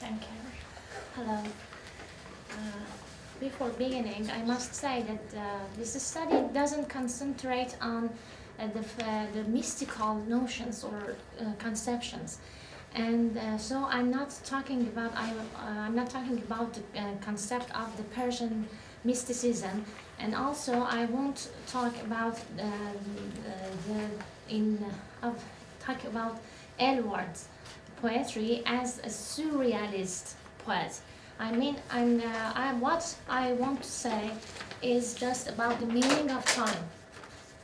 Thank you. Hello. Before beginning, I must say that this study doesn't concentrate on the mystical notions or conceptions, and so I'm not talking about the concept of the Persian mysticism, and also I won't talk about talk about Eluard's poetry as a surrealist poet. What I want to say is just about the meaning of time,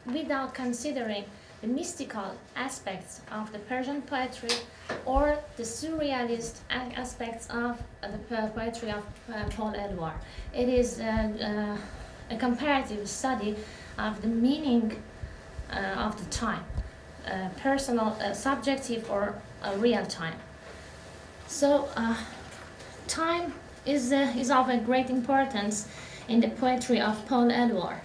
without considering the mystical aspects of the Persian poetry or the surrealist aspects of the poetry of Paul Eluard. It is a comparative study of the meaning of the time, personal, subjective, or real time. So, time is of a great importance in the poetry of Paul Eluard.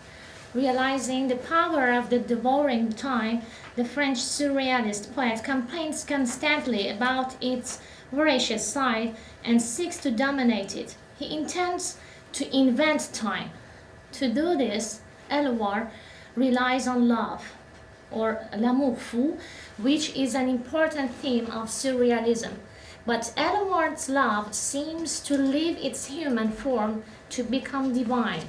Realizing the power of the devouring time, the French surrealist poet complains constantly about its voracious side and seeks to dominate it. He intends to invent time. To do this, Eluard relies on love, or l'amour fou, which is an important theme of surrealism. But Eluard's love seems to leave its human form to become divine.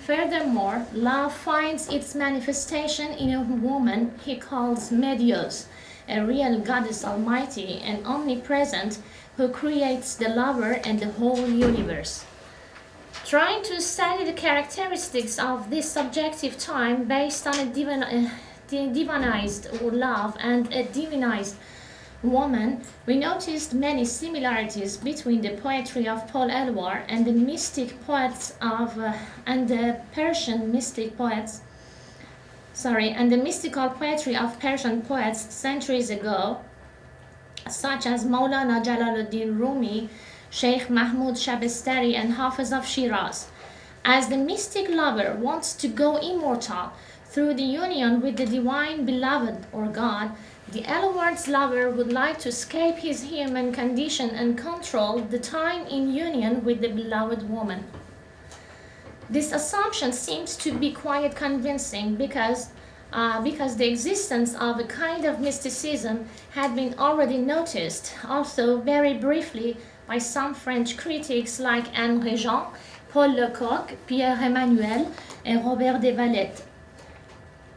Furthermore, love finds its manifestation in a woman he calls Medios, a real goddess almighty and omnipresent who creates the lover and the whole universe. Trying to study the characteristics of this subjective time based on a divinized love and a divinized woman, we noticed many similarities between the poetry of Paul Eluard and the mystic poets and the mystical poetry of Persian poets centuries ago, such as Maulana Jalaluddin Rumi, Sheikh Mahmud Shabestari, and Hafiz of Shiraz. As the mystic lover wants to go immortal through the union with the divine beloved or God, the Eluard's lover would like to escape his human condition and control the time in union with the beloved woman. This assumption seems to be quite convincing because the existence of a kind of mysticism had been already noticed, also very briefly, by some French critics like Anne Régent, Paul Lecoq, Pierre Emmanuel, and Robert de Valette.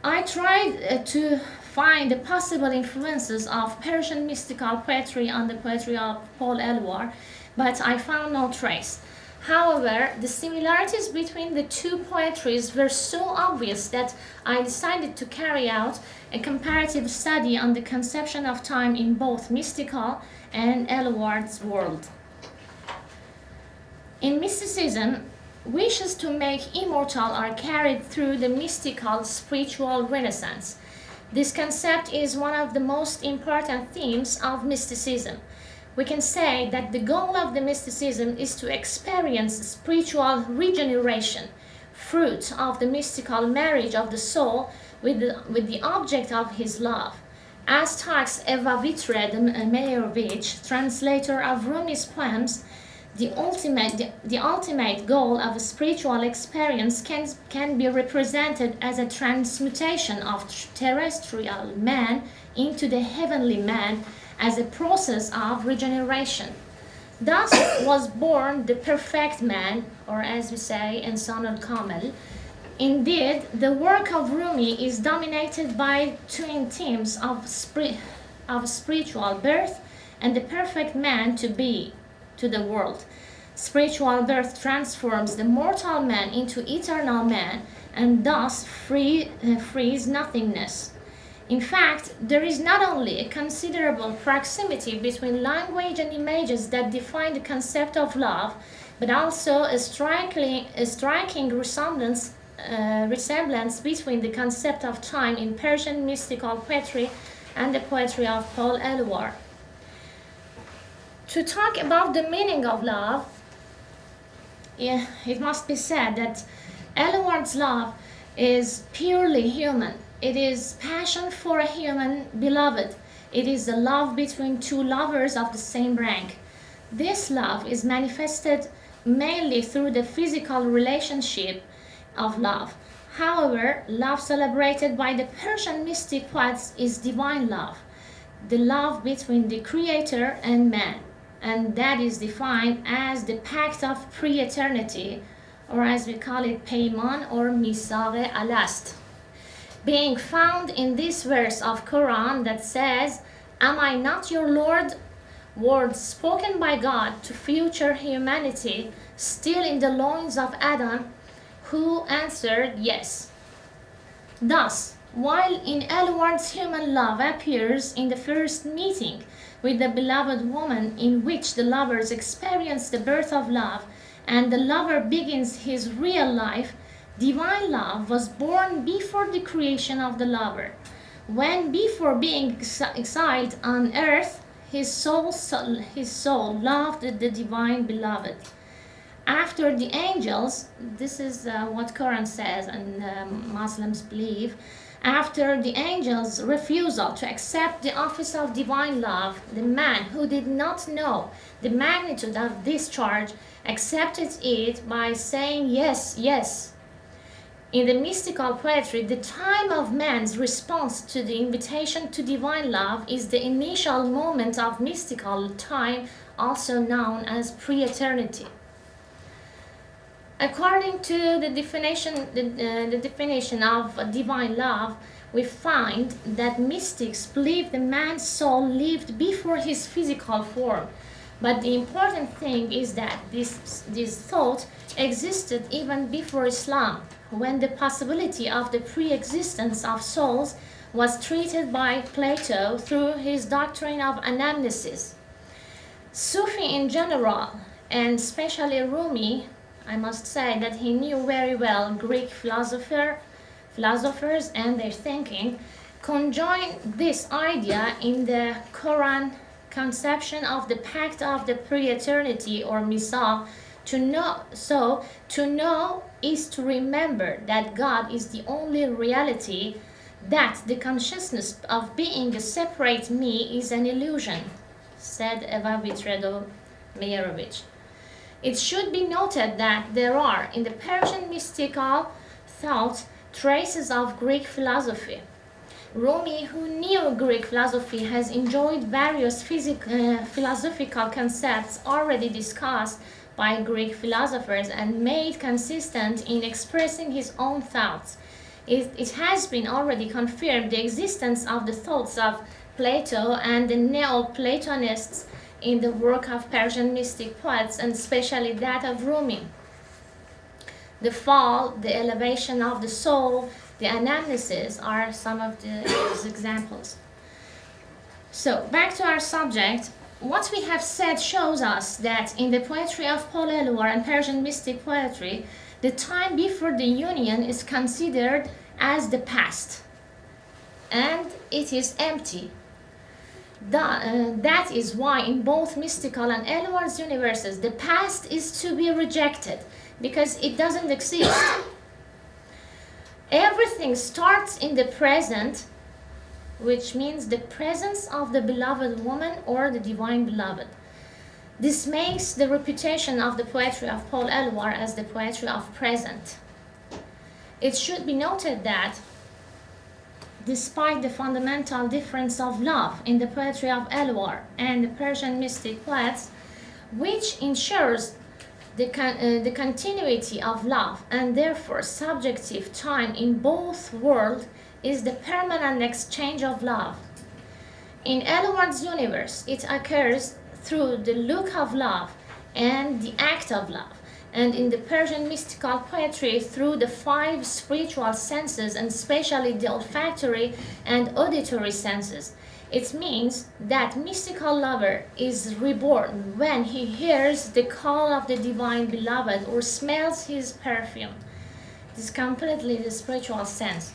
I tried to find the possible influences of Persian mystical poetry on the poetry of Paul Eluard, but I found no trace. However, the similarities between the two poetries were so obvious that I decided to carry out a comparative study on the conception of time in both mystical and Eluard's world. In mysticism, wishes to make immortal are carried through the mystical spiritual renaissance. This concept is one of the most important themes of mysticism. We can say that the goal of the mysticism is to experience spiritual regeneration, fruit of the mystical marriage of the soul with the object of his love. As talks Eva Vitred Meyerowitz, translator of Rumi's poems, the ultimate goal of a spiritual experience can be represented as a transmutation of terrestrial man into the heavenly man as a process of regeneration. Thus was born the perfect man, or as we say, Insan al-Kamil. Indeed, the work of Rumi is dominated by twin themes of spiritual birth and the perfect man to be to the world. Spiritual birth transforms the mortal man into eternal man and thus frees nothingness. In fact, there is not only a considerable proximity between language and images that define the concept of love, but also a striking resemblance between the concept of time in Persian mystical poetry and the poetry of Paul Eluard. To talk about the meaning of love, it must be said that Eluard's love is purely human. It is passion for a human beloved. It is the love between two lovers of the same rank. This love is manifested mainly through the physical relationship of love. However, love celebrated by the Persian mystic poets is divine love, the love between the Creator and man, and that is defined as the pact of pre-eternity, or as we call it, Peyman or Misaghe Alast, being found in this verse of Quran that says, "Am I not your Lord?" Words spoken by God to future humanity still in the loins of Adam, who answered yes. Thus, while in Eluard's human love appears in the first meeting with the beloved woman, in which the lovers experience the birth of love and the lover begins his real life, divine love was born before the creation of the lover, when before being exiled on earth, his soul loved the divine beloved. After the angels, this is what Quran says and Muslims believe, after the angels' refusal to accept the office of divine love, the man who did not know the magnitude of this charge accepted it by saying yes, yes. In the mystical poetry, the time of man's response to the invitation to divine love is the initial moment of mystical time, also known as pre-eternity. According to the definition of divine love, we find that mystics believe the man's soul lived before his physical form. But the important thing is that this thought existed even before Islam, when the possibility of the pre-existence of souls was treated by Plato through his doctrine of anamnesis. Sufi in general, and especially Rumi, I must say that he knew very well Greek philosophers and their thinking, conjoined this idea in the Quran conception of the pact of the pre-eternity or Misa. To know is to remember that God is the only reality, that the consciousness of being a separate me is an illusion, said Eva Vitredo Meyerovich. It should be noted that there are in the Persian mystical thought traces of Greek philosophy. Rumi, who knew Greek philosophy, has enjoyed various philosophical concepts already discussed by Greek philosophers and made consistent in expressing his own thoughts. It has been already confirmed the existence of the thoughts of Plato and the Neoplatonists in the work of Persian mystic poets, and especially that of Rumi. The fall, the elevation of the soul, the anamnesis are some of these examples. So, back to our subject. What we have said shows us that in the poetry of Paul Eluard and Persian mystic poetry, the time before the union is considered as the past, and it is empty. That is why in both mystical and Eluard's universes, the past is to be rejected, because it doesn't exist. Everything starts in the present, which means the presence of the beloved woman or the divine beloved. This makes the reputation of the poetry of Paul Eluard as the poetry of present. It should be noted that despite the fundamental difference of love in the poetry of Eluard and the Persian mystic poets, which ensures the continuity of love and therefore subjective time in both worlds, is the permanent exchange of love. In Eluard's universe, it occurs through the look of love and the act of love, and in the Persian mystical poetry through the 5 spiritual senses, and especially the olfactory and auditory senses. It means that mystical lover is reborn when he hears the call of the divine beloved or smells his perfume. This is completely the spiritual sense.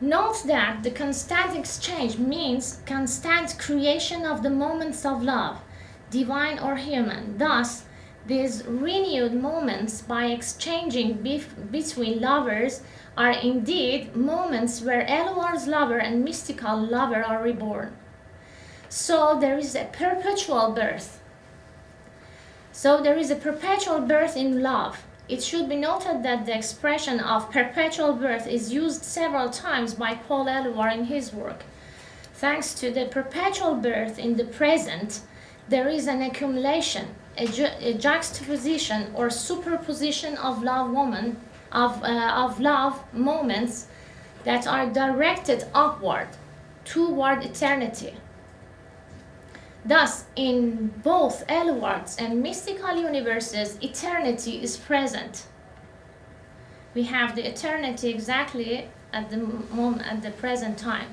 Note that the constant exchange means constant creation of the moments of love, divine or human. Thus, these renewed moments by exchanging between lovers are indeed moments where Eluard's lover and mystical lover are reborn. So there is a perpetual birth So there is a perpetual birth in love. It should be noted that the expression of perpetual birth is used several times by Paul Eluard in his work. Thanks to the perpetual birth in the present, there is an accumulation, a juxtaposition or superposition of love moments that are directed upward toward eternity. Thus, in both Eluard's and mystical universes, eternity is present. We have the eternity exactly at the present time.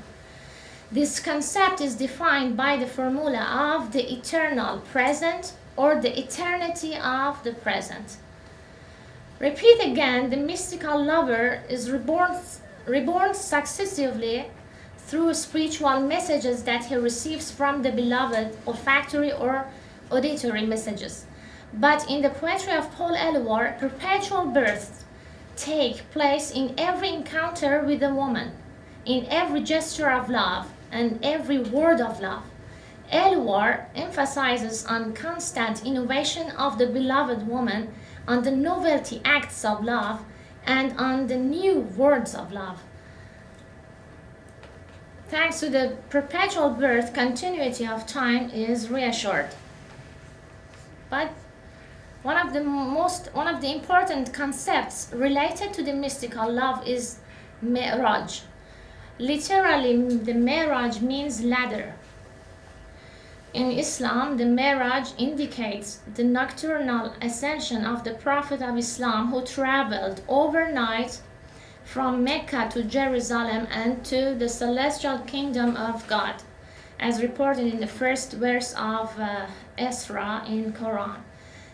This concept is defined by the formula of the eternal present or the eternity of the present. Repeat again, the mystical lover is reborn successively through spiritual messages that he receives from the beloved, olfactory or auditory messages. But in the poetry of Paul Eluard, perpetual births take place in every encounter with a woman, in every gesture of love and every word of love. Eluard emphasizes on constant innovation of the beloved woman, on the novelty acts of love, and on the new words of love. Thanks to the perpetual birth, continuity of time is reassured. But one of the important concepts related to the mystical love is Mirage. Literally, the Mirage means ladder. In Islam, the Mirage indicates the nocturnal ascension of the Prophet of Islam, who traveled overnight from Mecca to Jerusalem and to the celestial kingdom of God, as reported in the first verse of Esra in Quran.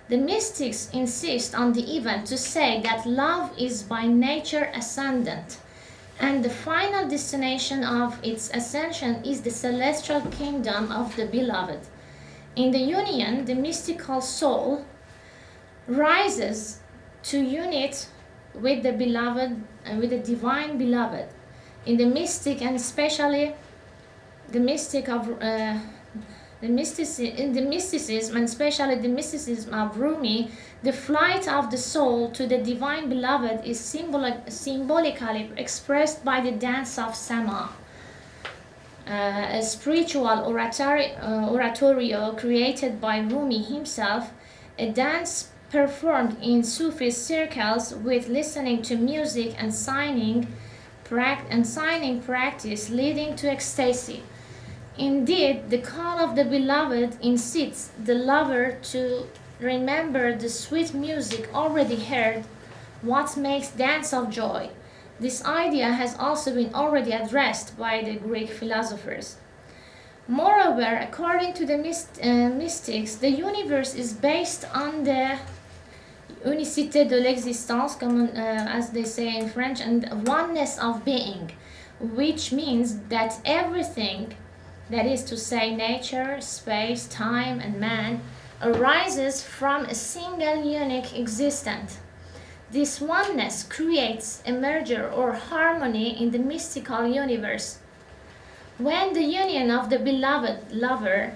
The mystics insist on the event to say that love is by nature ascendant, and the final destination of its ascension is the celestial kingdom of the beloved. In the union, the mystical soul rises to unite with the beloved and with the divine beloved. In the mystic, and especially the mysticism, and especially the mysticism of Rumi, the flight of the soul to the divine beloved is symbolically expressed by the dance of Sama, a spiritual oratorio created by Rumi himself, a dance performed in Sufi circles with listening to music and signing practice leading to ecstasy. Indeed, the call of the beloved incites the lover to remember the sweet music already heard, what makes dance of joy. This idea has also been already addressed by the Greek philosophers. Moreover, according to the mystics, the universe is based on the unicité de l'existence, as they say in French, and oneness of being, which means that everything, that is to say nature, space, time, and man, arises from a single unique existence. This oneness creates a merger or harmony in the mystical universe. When the union of the beloved lover,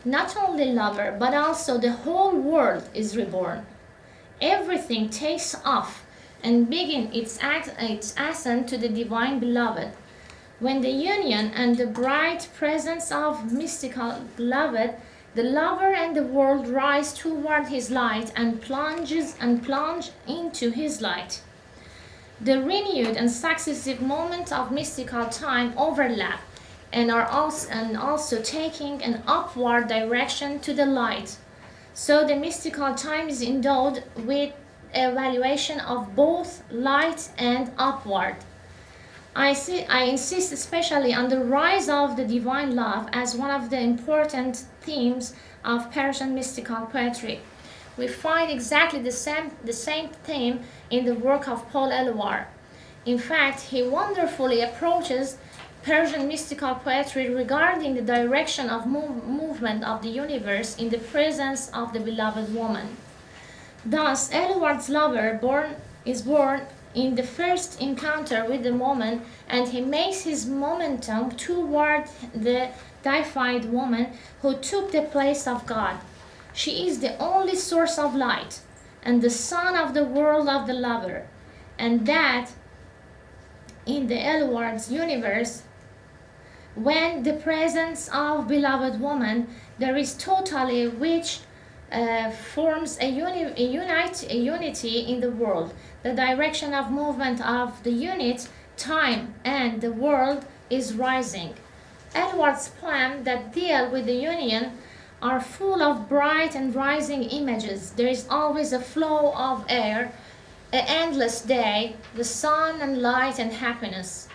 not only lover, but also the whole world is reborn, everything takes off and begins its ascent to the divine beloved. When the union and the bright presence of mystical beloved, the lover and the world rise toward his light and plunge into his light. The renewed and successive moments of mystical time overlap and are also taking an upward direction to the light. So the mystical time is endowed with evaluation of both light and upward. I insist especially on the rise of the divine love as one of the important themes of Persian mystical poetry. We find exactly the same theme in the work of Paul Eluard. In fact, he wonderfully approaches Persian mystical poetry regarding the direction of movement of the universe in the presence of the beloved woman. Thus, Eluard's lover is born in the first encounter with the woman, and he makes his momentum toward the deified woman who took the place of God. She is the only source of light and the sun of the world of the lover, and that in the Eluard's universe, when the presence of beloved woman, there is totally which forms a unity in the world. The direction of movement of the unit, time, and the world is rising. Eluard's poems that deal with the union are full of bright and rising images. There is always a flow of air, an endless day, the sun and light and happiness.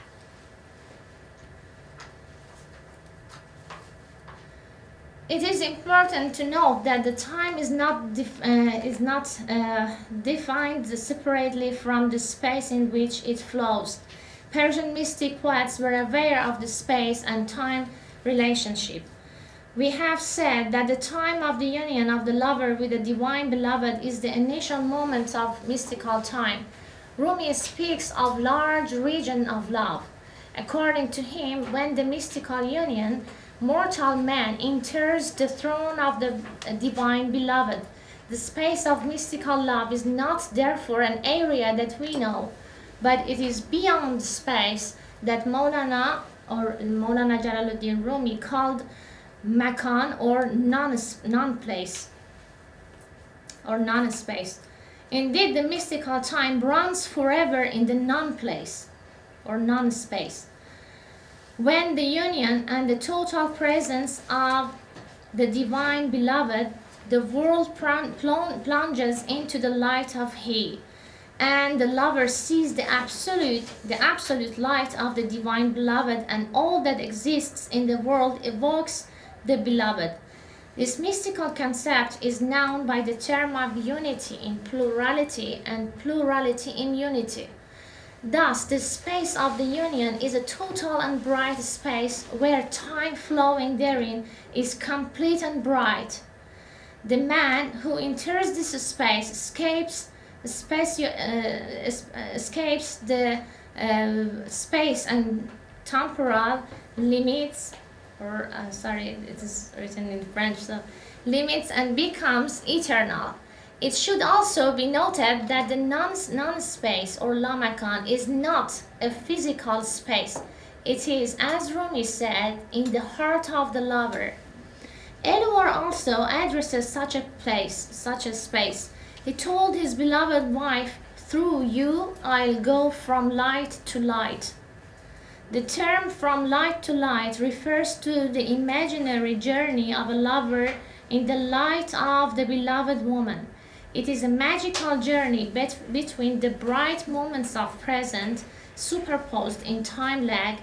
It is important to note that the time is not defined separately from the space in which it flows. Persian mystic poets were aware of the space and time relationship. We have said that the time of the union of the lover with the divine beloved is the initial moment of mystical time. Rumi speaks of large region of love. According to him, when the mystical union, mortal man enters the throne of the divine beloved. The space of mystical love is not therefore an area that we know, but it is beyond space that Maulana Jalaluddin Rumi called Makan or non-place or non-space. Indeed, the mystical time runs forever in the non-place or non-space. When the union and the total presence of the divine beloved, the world plunges into the light of He, and the lover sees the absolute light of the divine beloved, and all that exists in the world evokes the beloved. This mystical concept is known by the term of unity in plurality and plurality in unity. Thus, the space of the union is a total and bright space where time flowing therein is complete and bright. The man who enters this space escapes the space and temporal limits, it is written in French, so limits, and becomes eternal. It should also be noted that the non-space or lamakan is not a physical space. It is, as Rumi said, in the heart of the lover. Eluard also addresses such a space. He told his beloved wife, "Through you I'll go from light to light." The term "from light to light" refers to the imaginary journey of a lover in the light of the beloved woman. It is a magical journey between the bright moments of present, superposed in time lag,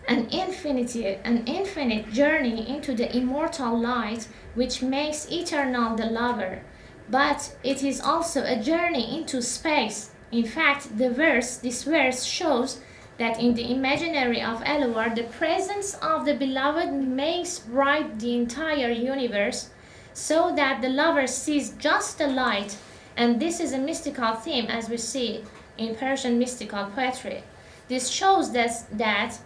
an infinite journey into the immortal light, which makes eternal the lover. But it is also a journey into space. In fact, this verse shows that in the imaginary of Eluard, the presence of the beloved makes bright the entire universe, so that the lover sees just the light, and this is a mystical theme as we see in Persian mystical poetry. This shows that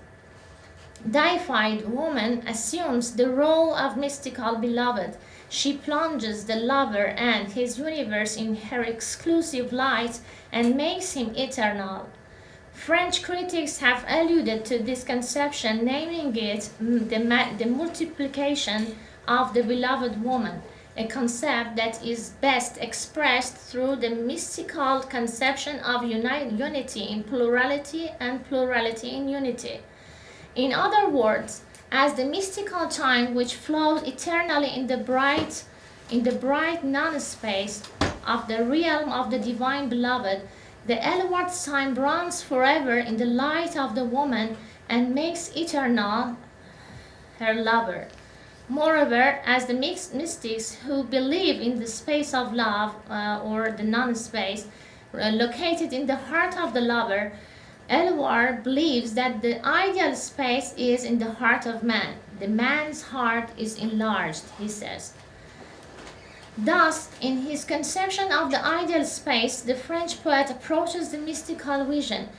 deified woman assumes the role of mystical beloved. She plunges the lover and his universe in her exclusive light and makes him eternal. French critics have alluded to this conception, naming it the multiplication of the beloved woman, a concept that is best expressed through the mystical conception of unity in plurality and plurality in unity. In other words, as the mystical time which flows eternally in the bright non-space of the realm of the divine beloved, the Eluard's time runs forever in the light of the woman and makes eternal her lover. Moreover, as the mystics who believe in the space of love or the non-space located in the heart of the lover, Eluard believes that the ideal space is in the heart of man. The man's heart is enlarged, he says. Thus, in his conception of the ideal space, the French poet approaches the mystical vision.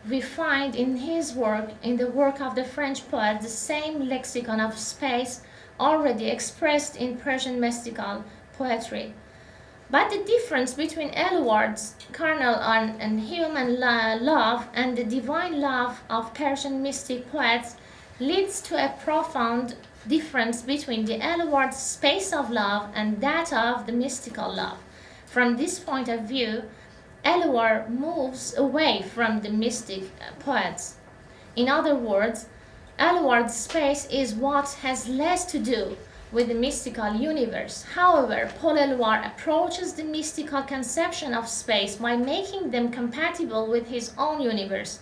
We find in his work, in the work of the French poet, the same lexicon of space already expressed in Persian mystical poetry. But the difference between Eluard's carnal and human love and the divine love of Persian mystic poets leads to a profound difference between the Eluard's space of love and that of the mystical love. From this point of view, Eluard moves away from the mystic poets. In other words, Eluard's space is what has less to do with the mystical universe. However, Paul Eluard approaches the mystical conception of space by making them compatible with his own universe.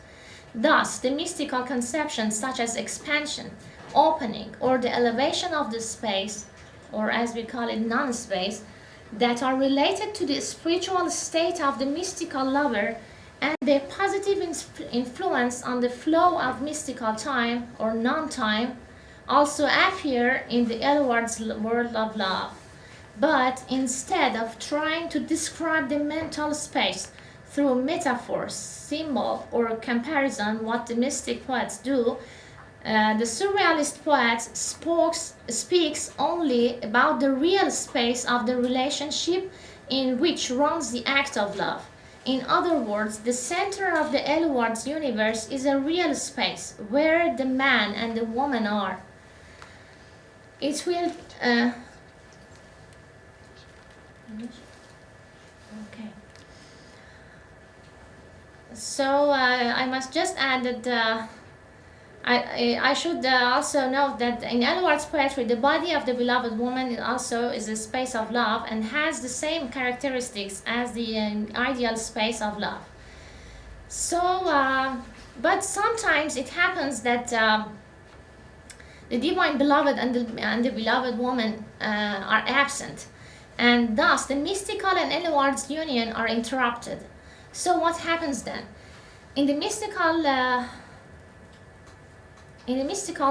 Thus, the mystical conceptions such as expansion, opening, or the elevation of the space, or as we call it non-space, that are related to the spiritual state of the mystical lover and their positive influence on the flow of mystical time or non-time also appear in the Eluard's world of love. But instead of trying to describe the mental space through metaphor, symbol, or comparison, what the mystic poets do, the surrealist poet speaks only about the real space of the relationship in which runs the act of love. In other words, the center of the Eluard's universe is a real space where the man and the woman are. It will okay. So I must just add that I should also note that in Eluard's poetry, the body of the beloved woman also is a space of love and has the same characteristics as the ideal space of love. So, but sometimes it happens that the divine beloved and the beloved woman are absent, and thus the mystical and Eluard's union are interrupted. So what happens then? In the mystical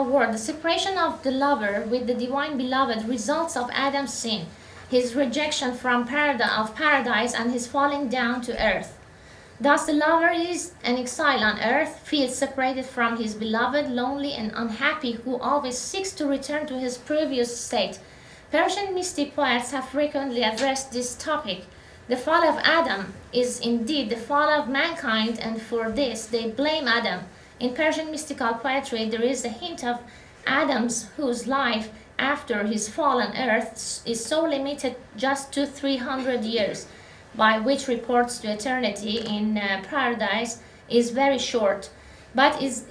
world, the separation of the lover with the divine beloved results of Adam's sin, his rejection from paradise, and his falling down to earth. Thus the lover is an exile on earth, feels separated from his beloved, lonely and unhappy, who always seeks to return to his previous state. Persian mystic poets have frequently addressed this topic. The fall of Adam is indeed the fall of mankind, and for this they blame Adam. In Persian mystical poetry, there is a hint of Adam's, whose life after his fall on earth is so limited just to 300 years, by which reports to eternity in paradise is very short. But it is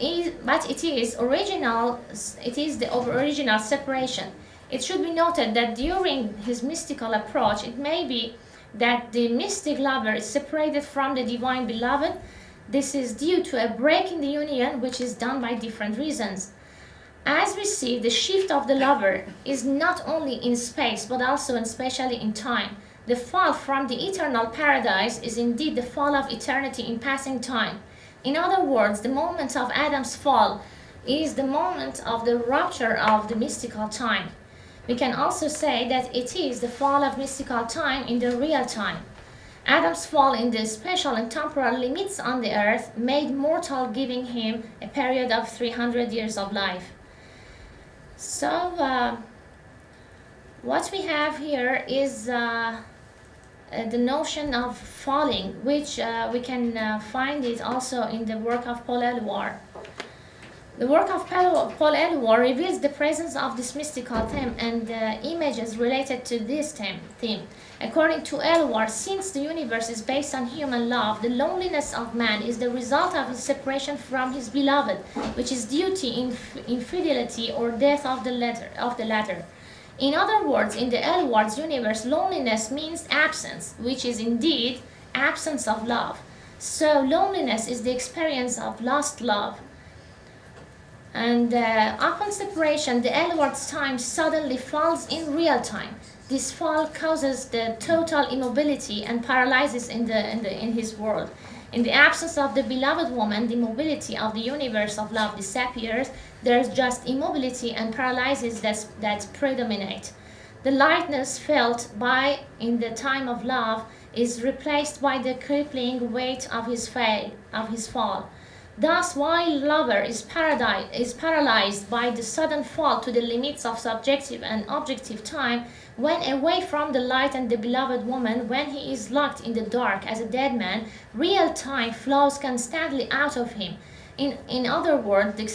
the original separation. It should be noted that during his mystical approach, it may be that the mystic lover is separated from the divine beloved. This is due to a break in the union, which is done by different reasons. As we see, the shift of the lover is not only in space, but also and especially in time. The fall from the eternal paradise is indeed the fall of eternity in passing time. In other words, the moment of Adam's fall is the moment of the rupture of the mystical time. We can also say that it is the fall of mystical time in the real time. Adam's fall in the spatial and temporal limits on the earth made mortal, giving him a period of 300 years of life. So, what we have here is the notion of falling, which we can find it also in the work of Paul Eluard. The work of Paul Eluard reveals the presence of this mystical theme and images related to this theme. According to Eluard, since the universe is based on human love, the loneliness of man is the result of his separation from his beloved, which is due to infidelity or death of the latter. In other words, in the Eluard's universe, loneliness means absence, which is indeed absence of love. So loneliness is the experience of lost love. And upon separation, the Eluard's time suddenly falls in real time. This fall causes the total immobility and paralysis in his world. In the absence of the beloved woman, the mobility of the universe of love disappears. There is just immobility and paralysis that predominate. The lightness felt in the time of love is replaced by the crippling weight of his fall. Thus, while lover is paralyzed by the sudden fall to the limits of subjective and objective time, when away from the light and the beloved woman, when he is locked in the dark as a dead man, real time flows constantly out of him. In other words, the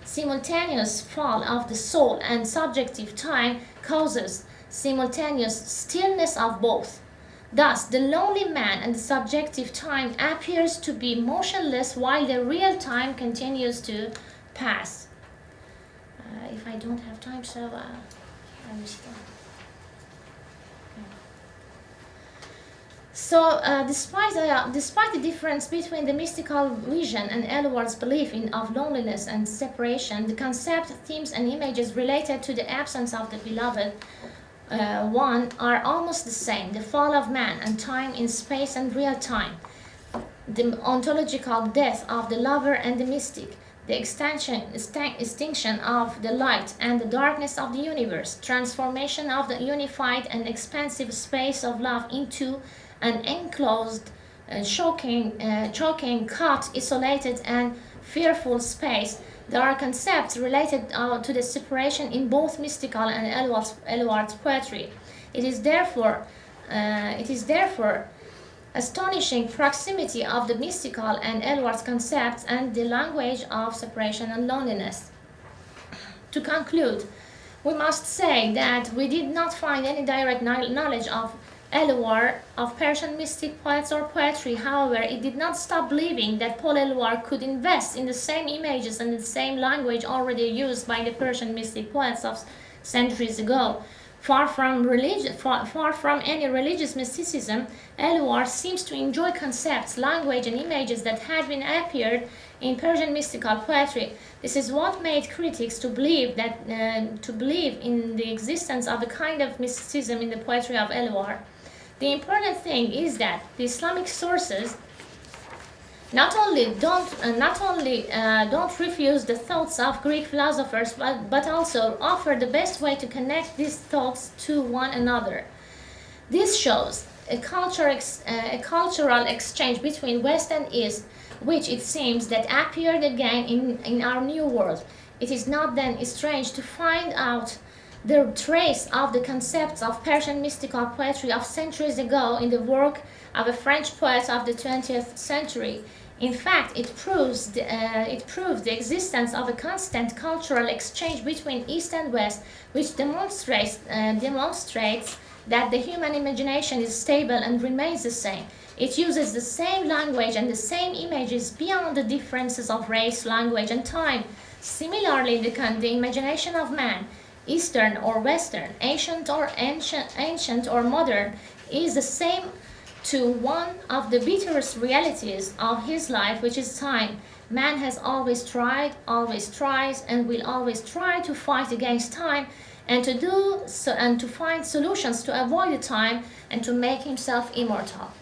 simultaneous fall of the soul and subjective time causes simultaneous stillness of both. Thus, the lonely man and the subjective time appears to be motionless while the real time continues to pass. If I don't have time, so I will stop. So, despite the difference between the mystical vision and Eluard's belief of loneliness and separation, the concept, themes, and images related to the absence of the beloved one are almost the same: the fall of man and time in space and real time, the ontological death of the lover and the mystic, the extinction of the light and the darkness of the universe, transformation of the unified and expansive space of love into an enclosed, choking, cut, isolated, and fearful space. There are concepts related to the separation in both mystical and Eluard's poetry. It is therefore astonishing proximity of the mystical and Eluard's concepts and the language of separation and loneliness. To conclude, we must say that we did not find any direct knowledge of Eluard, of Persian mystic poets or poetry. However, it did not stop believing that Paul Eluard could invest in the same images and the same language already used by the Persian mystic poets of centuries ago. Far from any religious mysticism, Eluard seems to enjoy concepts, language, and images that had been appeared in Persian mystical poetry. This is what made critics to believe in the existence of a kind of mysticism in the poetry of Eluard. The important thing is that the Islamic sources not only don't refuse the thoughts of Greek philosophers, but also offer the best way to connect these thoughts to one another. This shows a cultural exchange between West and East, which it seems that appeared again in our new world. It is not then strange to find out the trace of the concepts of Persian mystical poetry of centuries ago in the work of a French poet of the 20th century. In fact, it proves the existence of a constant cultural exchange between East and West, which demonstrates that the human imagination is stable and remains the same. It uses the same language and the same images beyond the differences of race, language, and time. Similarly, the imagination of man, Eastern or Western, ancient or modern, is the same to one of the bitterest realities of his life, which is time. Man has always tried, always tries, and will always try to fight against time, and to do so, and to find solutions to avoid the time and to make himself immortal.